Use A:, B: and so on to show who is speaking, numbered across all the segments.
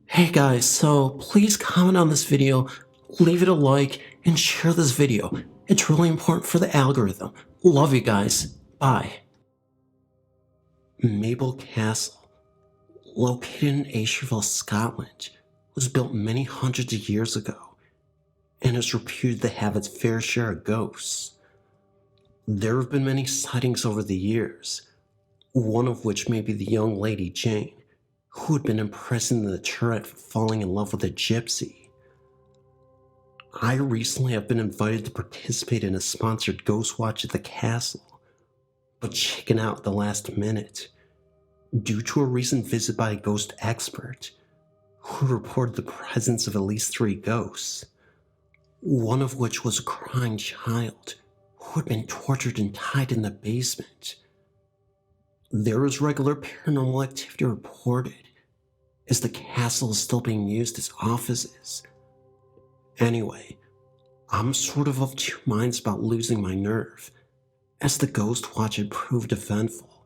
A: Hey guys, so please comment on this video, leave it a like, and share this video. It's really important for the algorithm. Love you guys. Bye. Mabel Castle, located in Ayrshire, Scotland, was built many hundreds of years ago and is reputed to have its fair share of ghosts. There have been many sightings over the years, one of which may be the young lady Jane, who had been imprisoned in the turret for falling in love with a gypsy. I recently have been invited to participate in a sponsored ghost watch at the castle, but chickened out at the last minute due to a recent visit by a ghost expert who reported the presence of at least 3 ghosts, one of which was a crying child who had been tortured and tied in the basement. There is regular paranormal activity reported, as the castle is still being used as offices. Anyway, I'm sort of 2 minds about losing my nerve, as the ghost watch had proved eventful.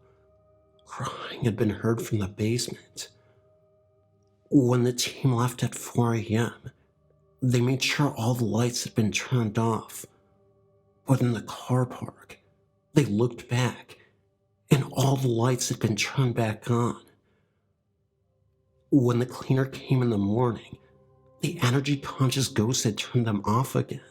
A: Crying had been heard from the basement. When the team left at 4 a.m., they made sure all the lights had been turned off. But in the car park, they looked back, and all the lights had been turned back on. When the cleaner came in the morning, the energy-conscious ghost had turned them off again.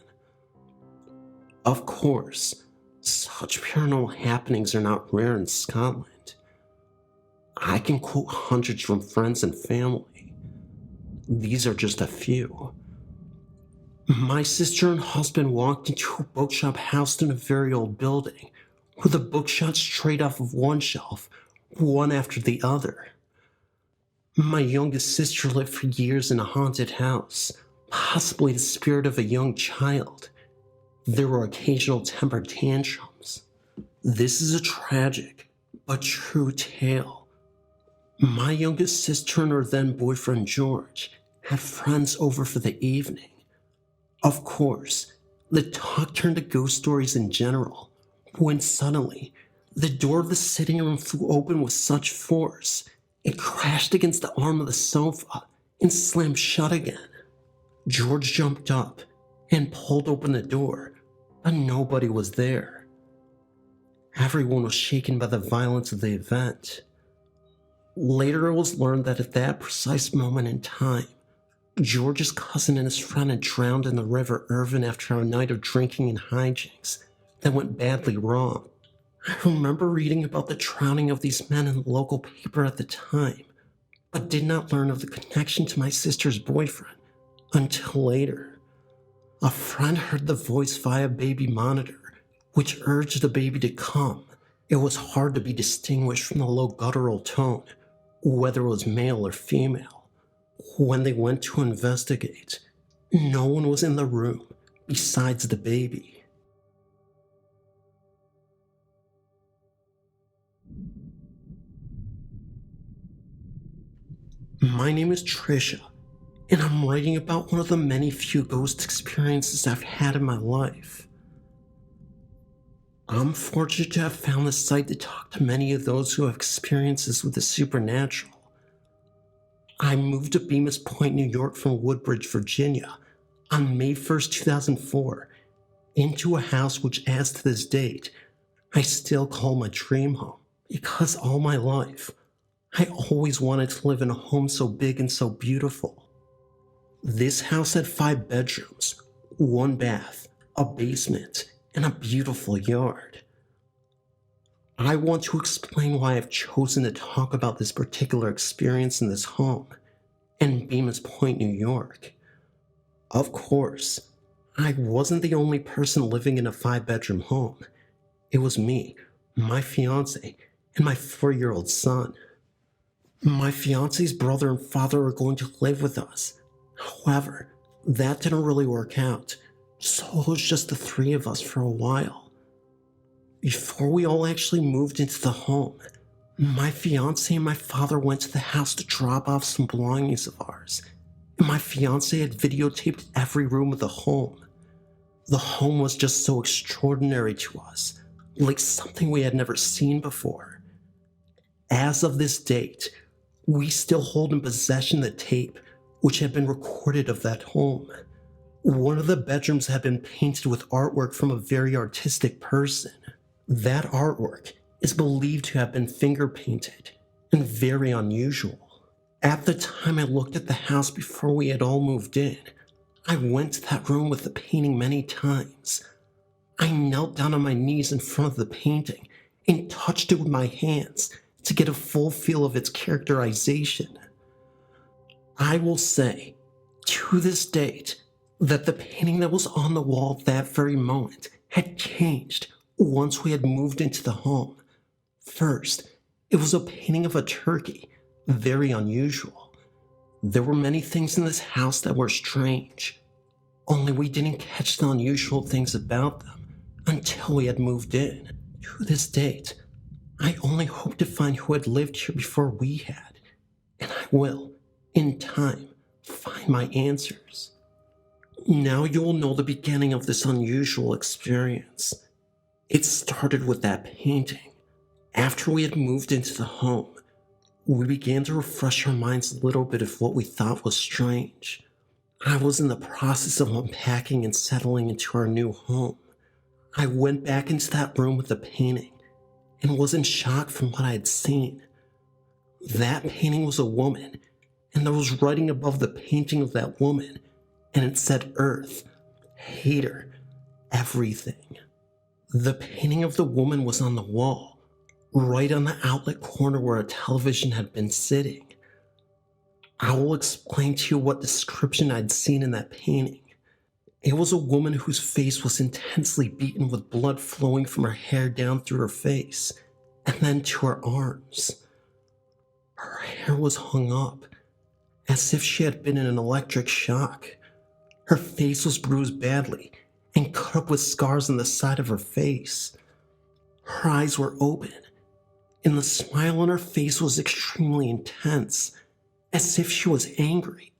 A: Of course, such paranormal happenings are not rare in Scotland. I can quote hundreds from friends and family. These are just a few. My sister and husband walked into a bookshop housed in a very old building, with a book shot straight off of one shelf, one after the other. My youngest sister lived for years in a haunted house, possibly the spirit of a young child. There were occasional temper tantrums. This is a tragic, but true tale. My youngest sister and her then boyfriend George had friends over for the evening. Of course, the talk turned to ghost stories in general, when suddenly, the door of the sitting room flew open with such force, it crashed against the arm of the sofa and slammed shut again. George jumped up and pulled open the door, but nobody was there. Everyone was shaken by the violence of the event. Later it was learned that at that precise moment in time, George's cousin and his friend had drowned in the River Irvine after a night of drinking and hijinks that went badly wrong. I remember reading about the drowning of these men in the local paper at the time, but did not learn of the connection to my sister's boyfriend until later. A friend heard the voice via baby monitor, which urged the baby to come. It was hard to be distinguished from the low guttural tone, whether it was male or female. When they went to investigate, no one was in the room besides the baby. My name is Trisha, and I'm writing about one of the many few ghost experiences I've had in my life. I'm fortunate to have found the site to talk to many of those who have experiences with the supernatural. I moved to Bemis Point, New York from Woodbridge, Virginia on May 1st, 2004, into a house which, as to this date, I still call my dream home, because all my life, I always wanted to live in a home so big and so beautiful. This house had 5 bedrooms, 1 bath, a basement, and a beautiful yard. I want to explain why I've chosen to talk about this particular experience in this home, in Bemis Point, New York. Of course, I wasn't the only person living in a 5-bedroom home. It was me, my fiance, and my 4-year-old son. My fiance's brother and father were going to live with us. However, that didn't really work out, so it was just the 3 of us for a while. Before we all actually moved into the home, my fiance and my father went to the house to drop off some belongings of ours, and my fiance had videotaped every room of the home. The home was just so extraordinary to us, like something we had never seen before. As of this date, we still hold in possession the tape which had been recorded of that home. One of the bedrooms had been painted with artwork from a very artistic person. That artwork is believed to have been finger painted and very unusual. At the time I looked at the house before we had all moved in, I went to that room with the painting many times. I knelt down on my knees in front of the painting and touched it with my hands to get a full feel of its characterization. I will say, to this date, that the painting that was on the wall at that very moment had changed once we had moved into the home. First, it was a painting of a turkey, very unusual. There were many things in this house that were strange, only we didn't catch the unusual things about them until we had moved in. To this date, I only hope to find who had lived here before we had, and I will, in time, find my answers. Now you will know the beginning of this unusual experience. It started with that painting. After we had moved into the home, we began to refresh our minds a little bit of what we thought was strange. I was in the process of unpacking and settling into our new home. I went back into that room with the painting and was in shock from what I had seen. That painting was a woman, and there was writing above the painting of that woman, and it said Earth, hate her, everything. The painting of the woman was on the wall, right on the outlet corner where a television had been sitting. I will explain to you what description I'd seen in that painting. It was a woman whose face was intensely beaten with blood flowing from her hair down through her face, and then to her arms. Her hair was hung up, as if she had been in an electric shock. Her face was bruised badly, and cut up with scars on the side of her face. Her eyes were open, and the smile on her face was extremely intense, as if she was angry.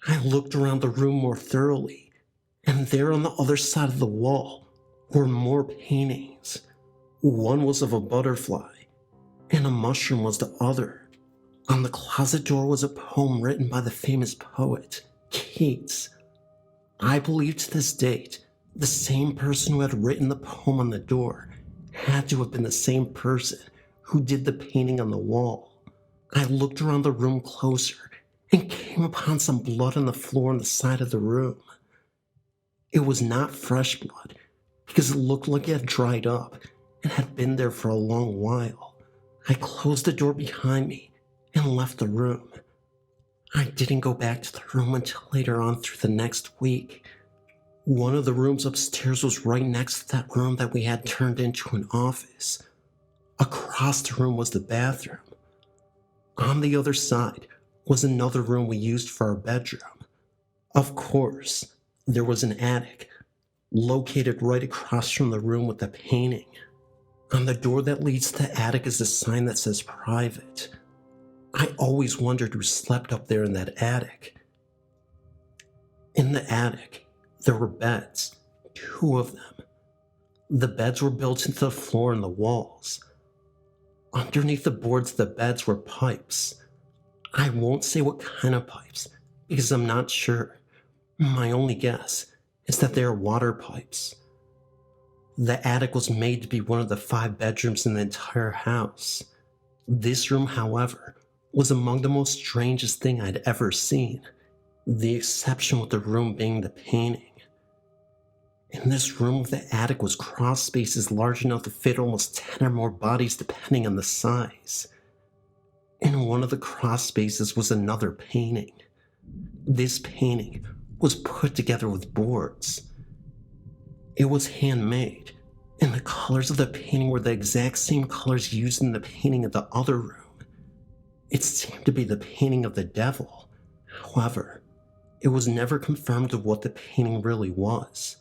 A: I looked around the room more thoroughly, and there on the other side of the wall were more paintings. One was of a butterfly, and a mushroom was the other. On the closet door was a poem written by the famous poet, Keats. I believe to this date, the same person who had written the poem on the door had to have been the same person who did the painting on the wall. I looked around the room closer and came upon some blood on the floor on the side of the room. It was not fresh blood, because it looked like it had dried up and had been there for a long while. I closed the door behind me and left the room. I didn't go back to the room until later on through the next week. One of the rooms upstairs was right next to that room that we had turned into an office. Across the room was the bathroom. On the other side was another room we used for our bedroom. Of course, there was an attic, located right across from the room with the painting. On the door that leads to the attic is a sign that says private. I always wondered who slept up there in that attic. In the attic, there were beds, 2 of them. The beds were built into the floor and the walls. Underneath the boards of the beds were pipes. I won't say what kind of pipes, because I'm not sure. My only guess is that they are water pipes. The attic was made to be one of the 5 bedrooms in the entire house. This room, however, was among the most strangest thing I'd ever seen, the exception with the room being the painting. In this room, the attic was cross spaces large enough to fit almost 10 or more bodies depending on the size. In one of the cross spaces was another painting. This painting was put together with boards. It was handmade, and the colors of the painting were the exact same colors used in the painting of the other room. It seemed to be the painting of the devil. However, it was never confirmed of what the painting really was.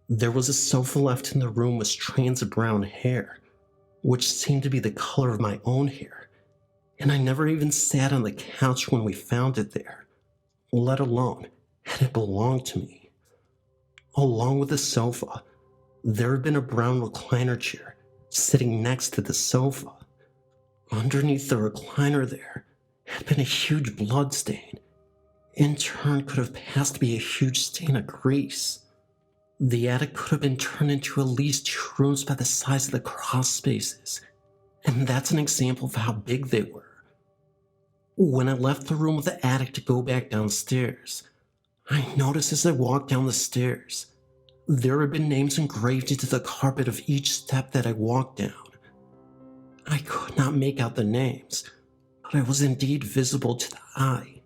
A: There was a sofa left in the room with strands of brown hair, which seemed to be the color of my own hair, and I never even sat on the couch when we found it there, let alone had it belonged to me. Along with the sofa, There had been a brown recliner chair sitting next to the sofa. Underneath the recliner there had been a huge blood stain. In turn could have passed to be a huge stain of grease. The attic could have been turned into at least 2 rooms by the size of the cross spaces, and that's an example of how big they were. When I left the room of the attic to go back downstairs, I noticed as I walked down the stairs, there had been names engraved into the carpet of each step that I walked down. I could not make out the names, but it was indeed visible to the eye.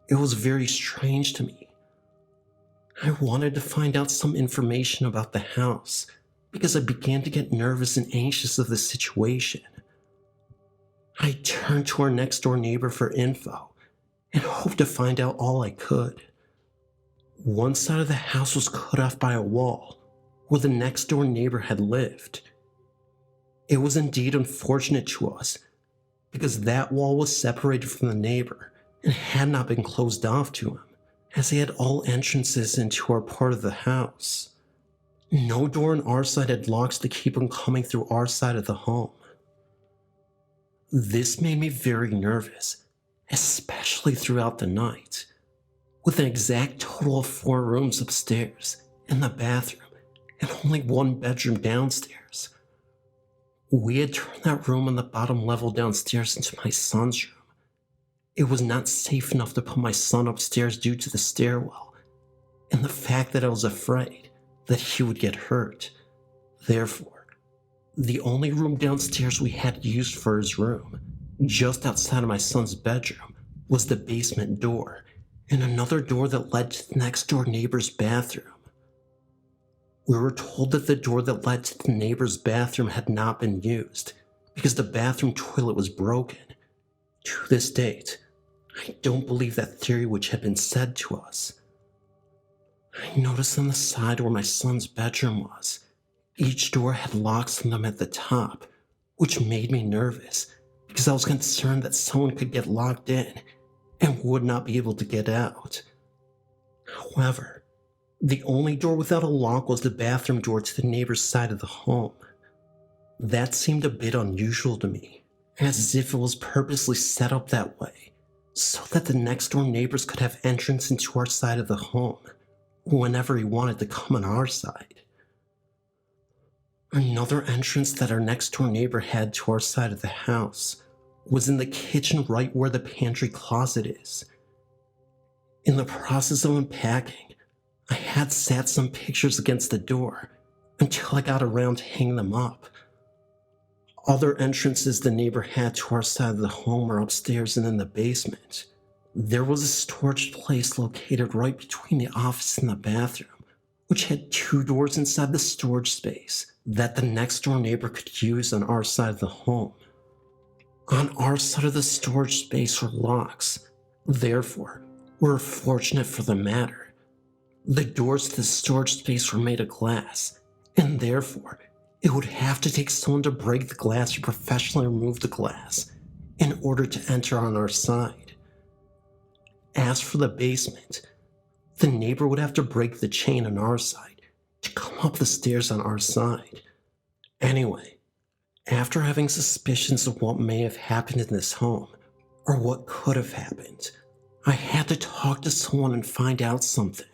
A: It was very strange to me. I wanted to find out some information about the house because I began to get nervous and anxious of the situation. I turned to our next door neighbor for info and hoped to find out all I could. One side of the house was cut off by a wall where the next door neighbor had lived. It was indeed unfortunate to us because that wall was separated from the neighbor and had not been closed off to him, as he had all entrances into our part of the house. No door on our side had locks to keep him coming through our side of the home. This made me very nervous, especially throughout the night. With an exact total of 4 rooms upstairs and the bathroom, and only 1 bedroom downstairs. We had turned that room on the bottom level downstairs into my son's room. It was not safe enough to put my son upstairs due to the stairwell, and the fact that I was afraid that he would get hurt. Therefore, the only room downstairs we had used for his room, just outside of my son's bedroom, was the basement door, and another door that led to the next door neighbor's bathroom. We were told that the door that led to the neighbor's bathroom had not been used because the bathroom toilet was broken. To this date, I don't believe that theory which had been said to us. I noticed on the side where my son's bedroom was, each door had locks on them at the top, which made me nervous because I was concerned that someone could get locked in and would not be able to get out. However, the only door without a lock was the bathroom door to the neighbor's side of the home. That seemed a bit unusual to me, as if it was purposely set up that way, so that the next door neighbors could have entrance into our side of the home whenever he wanted to come on our side. Another entrance that our next door neighbor had to our side of the house was in the kitchen right where the pantry closet is. In the process of unpacking, I had sat some pictures against the door until I got around to hang them up. Other entrances the neighbor had to our side of the home were upstairs and in the basement. There was a storage place located right between the office and the bathroom, which had 2 doors inside the storage space that the next door neighbor could use on our side of the home. On our side of the storage space were locks. Therefore, we were fortunate for the matter. The doors to the storage space were made of glass, and therefore, it would have to take someone to break the glass or professionally remove the glass in order to enter on our side. As for the basement, the neighbor would have to break the chain on our side to come up the stairs on our side. Anyway, after having suspicions of what may have happened in this home, or what could have happened, I had to talk to someone and find out something.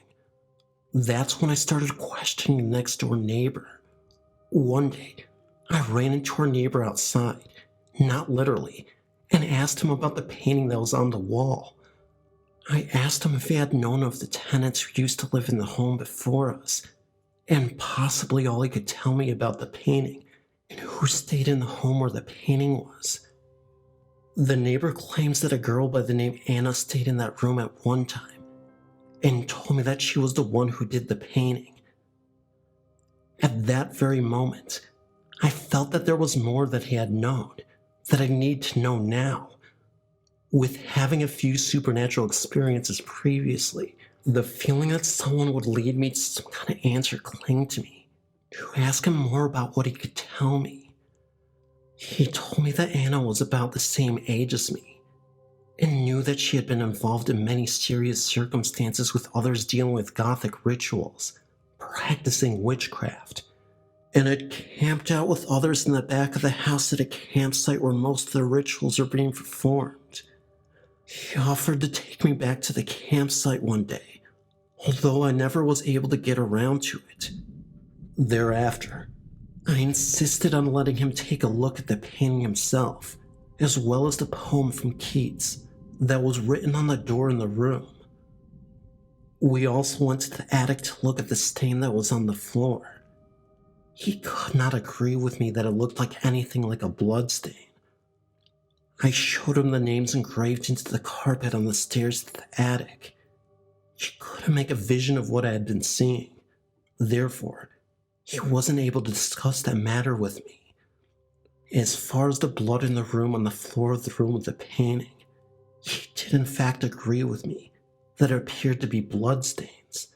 A: That's when I started questioning the next door neighbor. One day, I ran into our neighbor outside, not literally, and asked him about the painting that was on the wall. I asked him if he had known of the tenants who used to live in the home before us, and possibly all he could tell me about the painting and who stayed in the home where the painting was. The neighbor claims that a girl by the name Anna stayed in that room at one time, and told me that she was the one who did the painting. At that very moment, I felt that there was more that he had known that I need to know now. With having a few supernatural experiences previously, the feeling that someone would lead me to some kind of answer clung to me, to ask him more about what he could tell me. He told me that Anna was about the same age as me, and knew that she had been involved in many serious circumstances with others dealing with gothic rituals, practicing witchcraft, and had camped out with others in the back of the house at a campsite where most of the rituals are being performed. He offered to take me back to the campsite one day, although I never was able to get around to it. Thereafter, I insisted on letting him take a look at the painting himself, as well as the poem from Keats that was written on the door in the room. We also went to the attic to look at the stain that was on the floor. He could not agree with me that it looked like anything like a blood stain. I showed him the names engraved into the carpet on the stairs to the attic. He couldn't make a vision of what I had been seeing. Therefore, he wasn't able to discuss that matter with me. As far as the blood in the room on the floor of the room with the painting, he did in fact agree with me that it appeared to be bloodstains.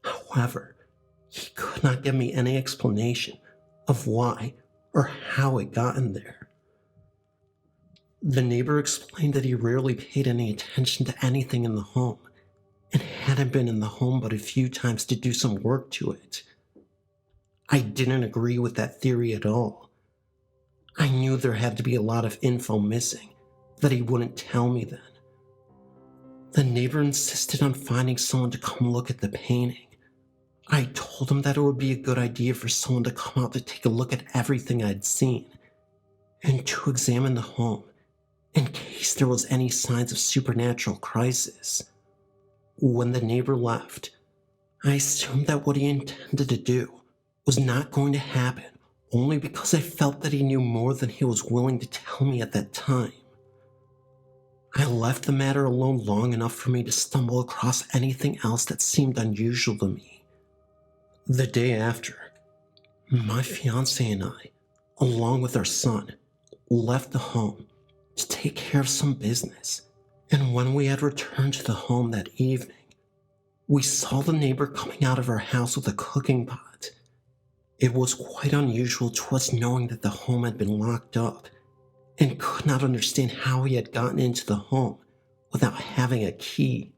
A: However, he could not give me any explanation of why or how it got in there. The neighbor explained that he rarely paid any attention to anything in the home and hadn't been in the home but a few times to do some work to it. I didn't agree with that theory at all. I knew there had to be a lot of info missing that he wouldn't tell me then. The neighbor insisted on finding someone to come look at the painting. I told him that it would be a good idea for someone to come out to take a look at everything I'd seen and to examine the home in case there was any signs of supernatural crisis. When the neighbor left, I assumed that what he intended to do was not going to happen only because I felt that he knew more than he was willing to tell me at that time. I left the matter alone long enough for me to stumble across anything else that seemed unusual to me. The day after, my fiancé and I, along with our son, left the home to take care of some business, and when we had returned to the home that evening, we saw the neighbor coming out of our house with a cooking pot. It was quite unusual to us knowing that the home had been locked up, and could not understand how he had gotten into the home without having a key.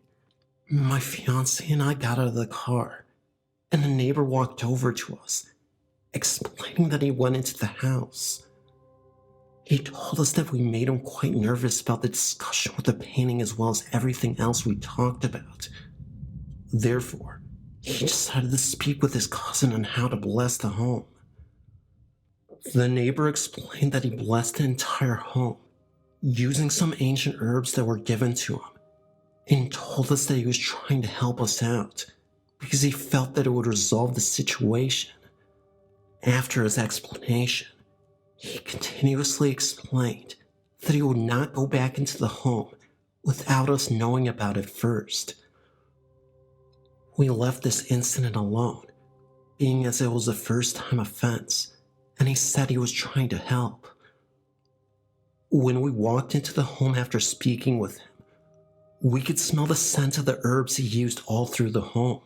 A: My fiancé and I got out of the car, and the neighbor walked over to us, explaining that he went into the house. He told us that we made him quite nervous about the discussion with the painting as well as everything else we talked about. Therefore, he decided to speak with his cousin on how to bless the home. The neighbor explained that he blessed the entire home using some ancient herbs that were given to him, and told us that he was trying to help us out because he felt that it would resolve the situation. After his explanation, he continuously explained that he would not go back into the home without us knowing about it first. We left this incident alone, being as it was a first-time offense, and he said he was trying to help. When we walked into the home after speaking with him, we could smell the scent of the herbs he used all through the home.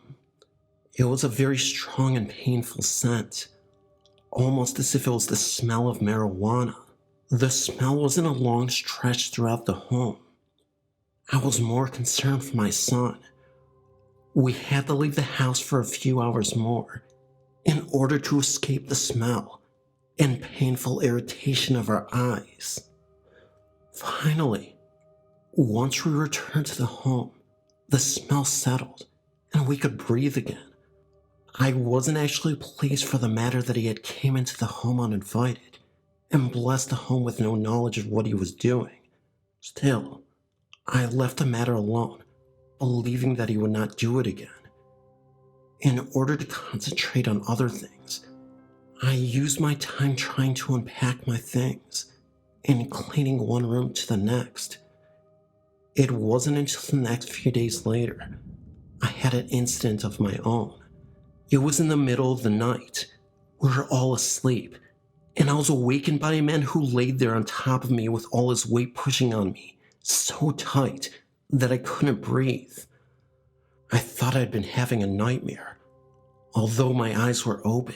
A: It was a very strong and painful scent, almost as if it was the smell of marijuana. The smell wasn't a long stretch throughout the home. I was more concerned for my son. We had to leave the house for a few hours more in order to escape the smell and painful irritation of our eyes. Finally, once we returned to the home, the smell settled and we could breathe again. I wasn't actually pleased for the matter that he had came into the home uninvited and blessed the home with no knowledge of what he was doing. Still, I left the matter alone, believing that he would not do it again. In order to concentrate on other things, I used my time trying to unpack my things and cleaning one room to the next. It wasn't until the next few days later I had an incident of my own. It was in the middle of the night. We were all asleep, and I was awakened by a man who laid there on top of me with all his weight pushing on me so tight that I couldn't breathe. I thought I'd been having a nightmare, although my eyes were open,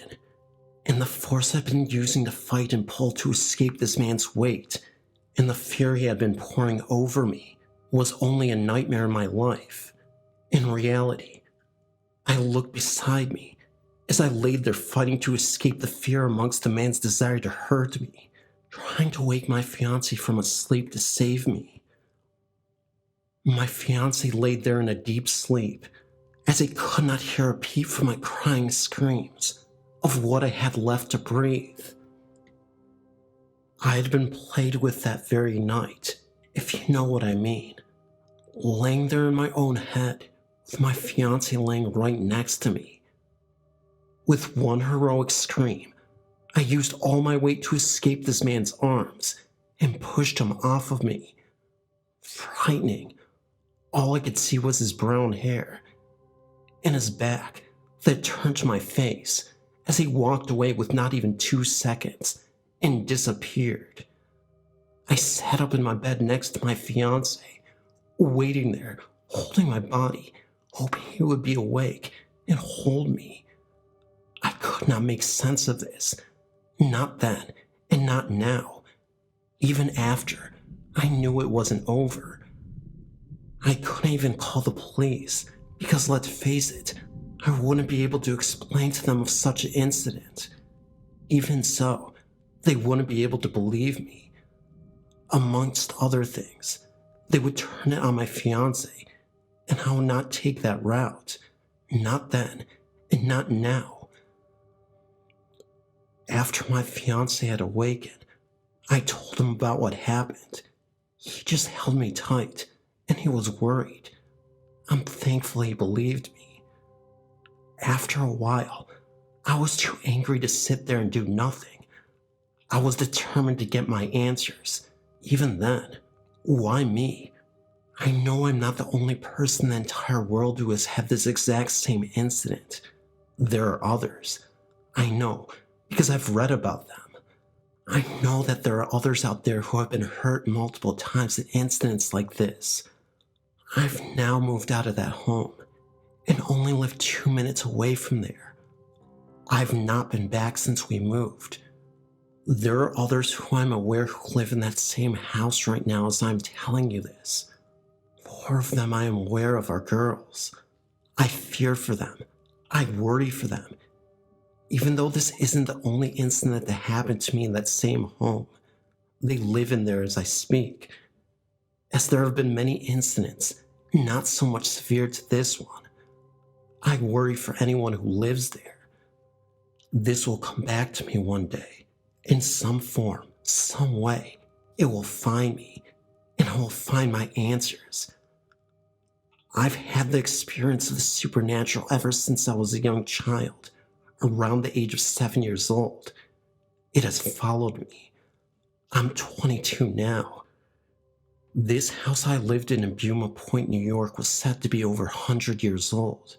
A: and the force I'd been using to fight and pull to escape this man's weight and the fear he had been pouring over me was only a nightmare in my life. In reality, I looked beside me as I laid there fighting to escape the fear amongst the man's desire to hurt me, trying to wake my fiancée from a sleep to save me. My fiancée laid there in a deep sleep, as I could not hear a peep from my crying screams of what I had left to breathe. I had been played with that very night, if you know what I mean, laying there in my own head, with my fiancée laying right next to me. With one heroic scream, I used all my weight to escape this man's arms and pushed him off of me. Frightening, all I could see was his brown hair and his back that turned to my face as he walked away with not even 2 seconds and disappeared. I sat up in my bed next to my fiancé, waiting there, holding my body, hoping he would be awake and hold me. I could not make sense of this, not then and not now. Even after, I knew it wasn't over. I couldn't even call the police because, let's face it, I wouldn't be able to explain to them of such an incident. Even so, they wouldn't be able to believe me. Amongst other things, they would turn it on my fiancé, and I would not take that route. Not then, and not now. After my fiancé had awakened, I told him about what happened. He just held me tight, and he was worried. I'm thankful he believed me. After a while, I was too angry to sit there and do nothing. I was determined to get my answers. Even then, why me? I know I'm not the only person in the entire world who has had this exact same incident. There are others. I know, because I've read about them. I know that there are others out there who have been hurt multiple times in incidents like this. I've now moved out of that home and only live 2 minutes away from there. I've not been back since we moved. There are others who I'm aware who live in that same house right now as I'm telling you this. 4 of them I am aware of are girls. I fear for them. I worry for them. Even though this isn't the only incident that happened to me in that same home, they live in there as I speak. As there have been many incidents, not so much severe to this one. I worry for anyone who lives there. This will come back to me one day. In some form, some way, it will find me, and I will find my answers. I've had the experience of the supernatural ever since I was a young child, around the age of 7 years old. It has followed me. I'm 22 now. This house I lived in Buma Point, New York was said to be over 100 years old.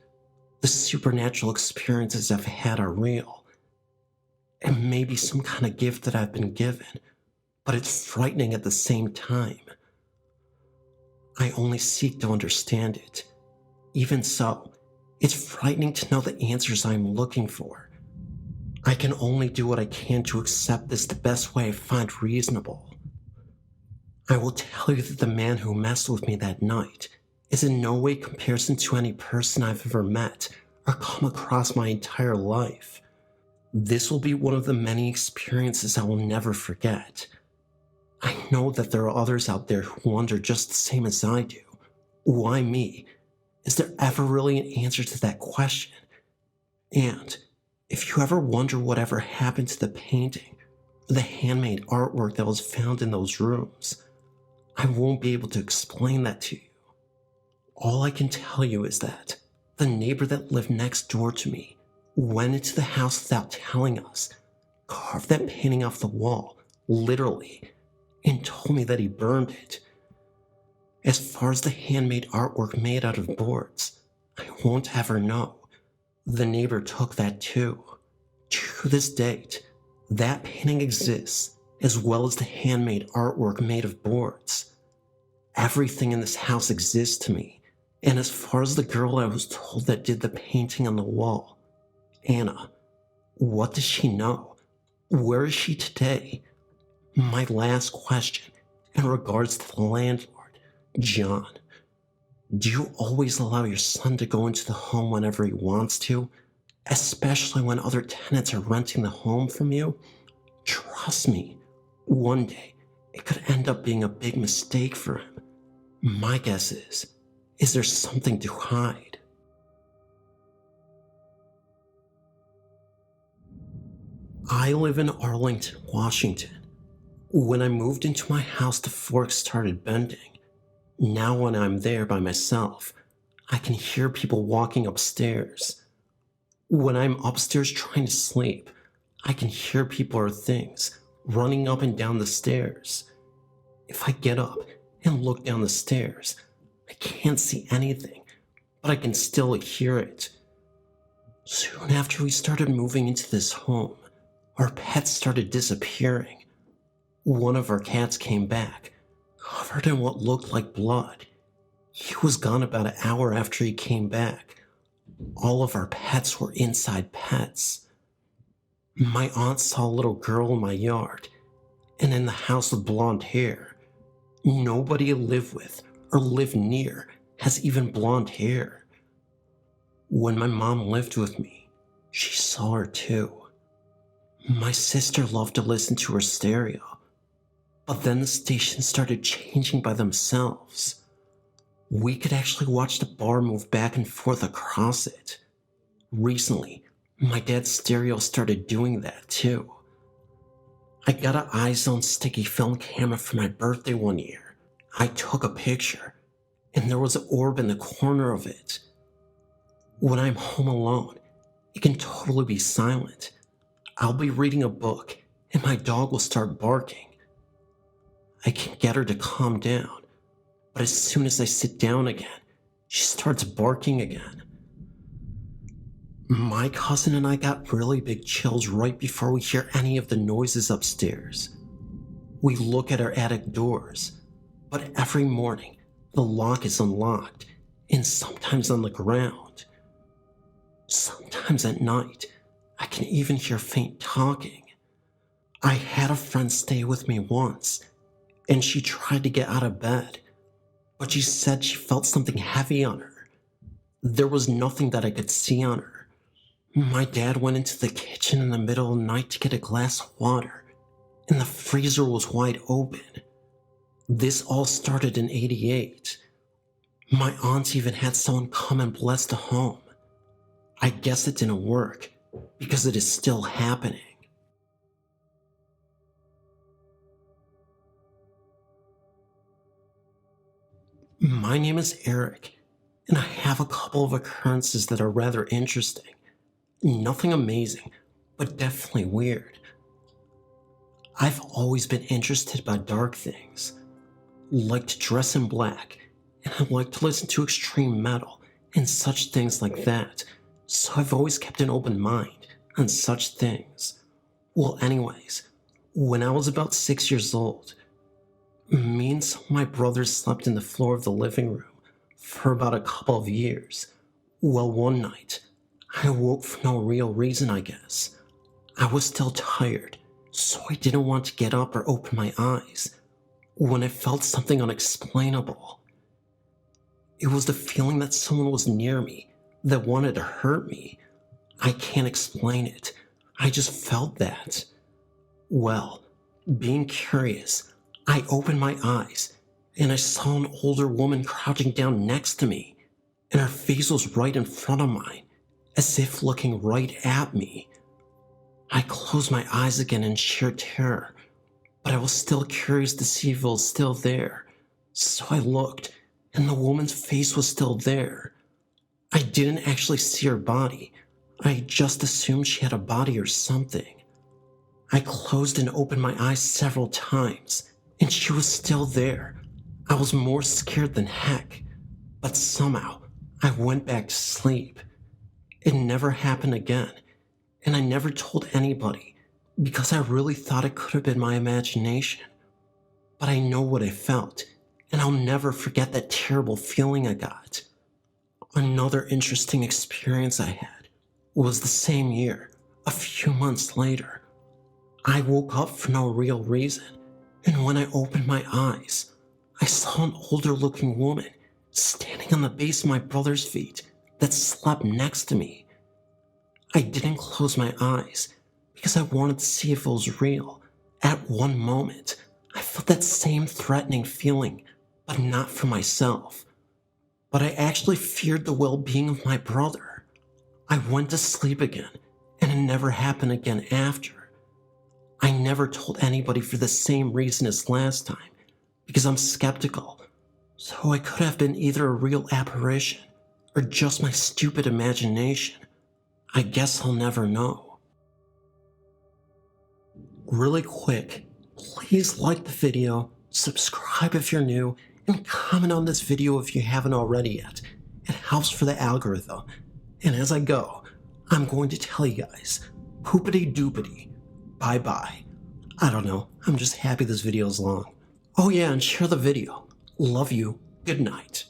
A: The supernatural experiences I've had are real. It may be some kind of gift that I've been given, but it's frightening at the same time. I only seek to understand it. Even so, it's frightening to know the answers I'm looking for. I can only do what I can to accept this the best way I find reasonable. I will tell you that the man who messed with me that night is in no way comparison to any person I've ever met or come across my entire life. This will be one of the many experiences I will never forget. I know that there are others out there who wonder just the same as I do. Why me? Is there ever really an answer to that question? And if you ever wonder whatever happened to the painting or the handmade artwork that was found in those rooms, I won't be able to explain that to you. All I can tell you is that the neighbor that lived next door to me went into the house without telling us, carved that painting off the wall, literally, and told me that he burned it. As far as the handmade artwork made out of boards, I won't ever know. The neighbor took that too. To this date, that painting exists, as well as the handmade artwork made of boards. Everything in this house exists to me, and as far as the girl I was told that did the painting on the wall, Anna, what does she know? Where is she today? My last question in regards to the landlord, John. Do you always allow your son to go into the home whenever he wants to? especially when other tenants are renting the home from you. Trust me, one day it could end up being a big mistake for him. My guess is there something to hide? I live in Arlington, Washington. When I moved into my house, the forks started bending. Now when I'm there by myself, I can hear people walking upstairs. When I'm upstairs trying to sleep, I can hear people or things running up and down the stairs. If I get up and look down the stairs, I can't see anything, but I can still hear it. Soon after we started moving into this home, our pets started disappearing. One of our cats came back, covered in what looked like blood. He was gone about an hour after he came back. All of our pets were inside pets. My aunt saw a little girl in my yard, and in the house with blonde hair. Nobody I live with or live near has even blonde hair. When my mom lived with me, she saw her too. My sister loved to listen to her stereo, but then the stations started changing by themselves. We could actually watch the bar move back and forth across it. Recently, my dad's stereo started doing that too. I got an iZone sticky film camera for my birthday one year. I took a picture, and there was an orb in the corner of it. When I'm home alone, it can totally be silent. I'll be reading a book, and my dog will start barking. I can get her to calm down, but as soon as I sit down again, she starts barking again. My cousin and I got really big chills right before we hear any of the noises upstairs. We look at our attic doors, but every morning the lock is unlocked and sometimes on the ground. Sometimes at night, I can even hear faint talking. I had a friend stay with me once, and she tried to get out of bed, but she said she felt something heavy on her. There was nothing that I could see on her. My dad went into the kitchen in the middle of the night to get a glass of water, and the freezer was wide open. This all started in '88. My aunt even had someone come and bless the home. I guess it didn't work, because it is still happening. My name is Eric, and I have a couple of occurrences that are rather interesting. Nothing amazing, but definitely weird. I've always been interested by dark things. Like to dress in black, and I like to listen to extreme metal and such things like that, so I've always kept an open mind on such things. Well, anyways, when I was about 6 years old, me and some of my brothers slept in the floor of the living room for about a couple of years. Well, one night, I awoke for no real reason, I guess. I was still tired, so I didn't want to get up or open my eyes when I felt something unexplainable. It was the feeling that someone was near me that wanted to hurt me. I can't explain it. I just felt that. Well, being curious, I opened my eyes and I saw an older woman crouching down next to me, and her face was right in front of mine, as if looking right at me. I closed my eyes again in sheer terror, but I was still curious to see if it was still there, so I looked, and the woman's face was still there. I didn't actually see her body. I just assumed she had a body or something. I closed and opened my eyes several times, and she was still there. I was more scared than heck, but somehow I went back to sleep. It never happened again, and I never told anybody because I really thought it could have been my imagination. But I know what I felt, and I'll never forget that terrible feeling I got. Another interesting experience I had was the same year, a few months later. I woke up for no real reason, and when I opened my eyes, I saw an older looking woman standing on the base of my brother's feet that slept next to me. I didn't close my eyes because I wanted to see if it was real. At one moment, I felt that same threatening feeling, but not for myself. But I actually feared the well-being of my brother. I went to sleep again, and it never happened again after. I never told anybody for the same reason as last time, because I'm skeptical. So it could have been either a real apparition or just my stupid imagination. I guess I'll never know. Really quick, please like the video, subscribe if you're new, and comment on this video if you haven't already yet. It helps for the algorithm. And as I go, I'm going to tell you guys, poopity doopity, bye bye. I don't know, I'm just happy this video is long. Oh yeah, and share the video. Love you. Good night.